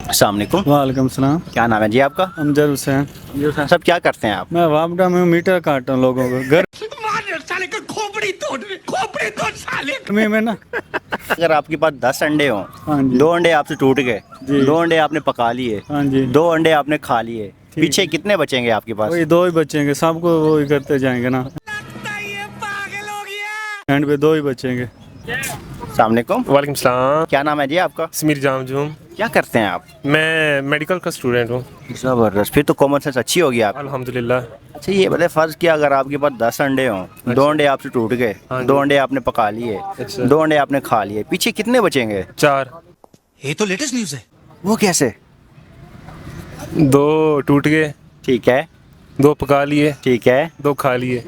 अस्सलाम वालेकुम। वालेकुम सलाम। क्या नाम है जी आपका? अमजद हुसैन। सब क्या करते हैं आप? मैं वापडा में मीटर काटता हूँ लोगों को घर गर्मी में ना। अगर आपके पास 10 अंडे हों, हाँ जी। 2 अंडे आपसे टूट गए, जी। 2 अंडे आपने पका लिए, हाँ जी। 2 अंडे आपने खा लिए, ठीक पीछे है। कितने बचेंगे आपके पास? वही दो ही बचेंगे, सबको वही करते जाएंगे ना। एंड पे दो ही बचेंगे। अस्सलाम वालेकुम। वालेकुम सलाम। क्या नाम है जी आपका? समीर जामजूम। क्या करते हैं आप? मैं मेडिकल का स्टूडेंट हूँ। ज़बरदस्त, फिर तो कॉमन सेंस अच्छी होगी आप। अल्हम्दुलिल्लाह। अच्छा ये बताए, फ़र्ज़ किया अगर आपके पास 10 अंडे हों, 2 अंडे आपसे टूट गए, हाँ 2 जी। अंडे आपने पका लिए, अच्छा। 2 अंडे आपने खा लिए, पीछे कितने बचेंगे? 4। ये तो लेटेस्ट न्यूज़ है। वो कैसे? 2 टूट गए, ठीक है, 2 पका लिए, ठीक है, 2 खा लिए।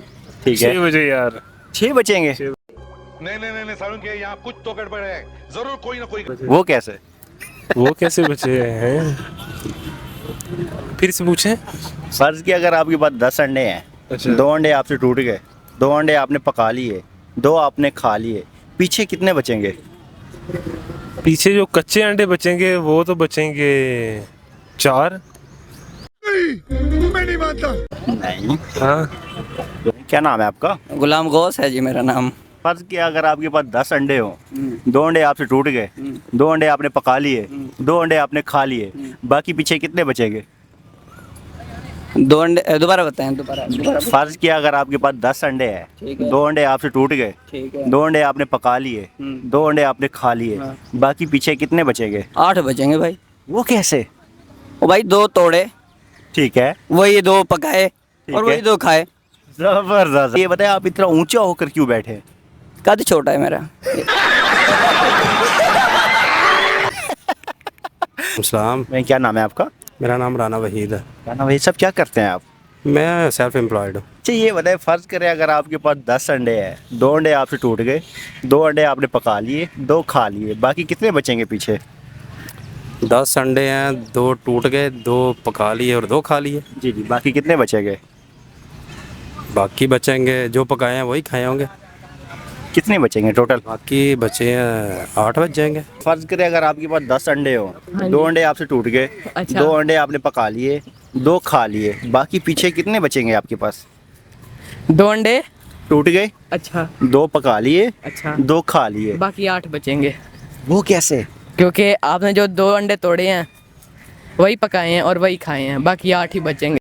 ठीक है। 6 बजे यार। 6 बचेंगे? नहीं सारुण के यहाँ कुछ तो गड़बड़ है, जरूर कोई ना कोई। वो कैसे? वो कैसे बचे हैं? फिर से पूछें। फर्ज किया अगर आपके पास 10 अंडे हैं, अच्छा। 2 अंडे आपसे टूट गए, 2 अंडे आपने पका लिए, 2 आपने खा लिए, पीछे कितने बचेंगे? पीछे जो कच्चे अंडे बचेंगे वो तो बचेंगे 4। नहीं। हाँ। क्या नाम है आपका? गुलाम गौस है जी मेरा नाम। फर्ज किया अगर आपके पास 10 अंडे हो, 2 अंडे आपसे टूट गए, 2 अंडे आपने पका लिए, 2 अंडे आपने खा लिए, बाकी पीछे कितने बचेंगे? 2 अंडे दोबारा बताएं दोबारा। फर्ज किया अगर आपके पास 10 अंडे हैं, ठीक है। 2 अंडे आपसे टूट गए, ठीक है। 2 अंडे आपने पका लिए, 2 अंडे आपने खा लिए, हाँ। बाकी पीछे कितने बचेंगे? 8 बचेंगे भाई। वो कैसे? ओ भाई 2 तोड़े, ठीक है, वही 2 पकाए और है। वही 2 खाए। जबरदस्त। ये बताए आप इतना ऊंचा होकर क्यों बैठे? कद छोटा है मेरा। सलाम। मैं, क्या नाम है आपका? मेरा नाम राना वहीद है। क्या नाम है? ये सब क्या करते हैं आप? मैं सेल्फ एम्प्लॉयड हूँ। अच्छा ये बताए, फर्ज करें अगर आपके पास 10 अंडे हैं, 2 अंडे आपसे टूट गए, 2 अंडे आपने पका लिए, 2 खा लिए, बाकी कितने बचेंगे पीछे? 10 अंडे हैं, 2 टूट गए, 2 पका लिए और 2 खा लिए। जी जी, बाकी कितने बचेंगे? बाकी बचेंगे जो पकाए हैं वही खाए होंगे। कितने बचेंगे टोटल? बाकी बचे हैं 8 बच जाएंगे। फर्ज करें अगर आपके पास 10 अंडे हो, 2 अंडे आपसे टूट गए, 2 अंडे आपने पका लिए, 2 खा लिए, बाकी पीछे कितने बचेंगे आपके पास? 2 अंडे टूट गए, अच्छा 2 पका लिए, अच्छा 2 खा लिए। बाकी 8 बचेंगे वो कैसे? क्योंकि आपने जो 2 अंडे तोड़े हैं वही पकाए हैं और वही खाए हैं, बाकी 8 ही बचेंगे।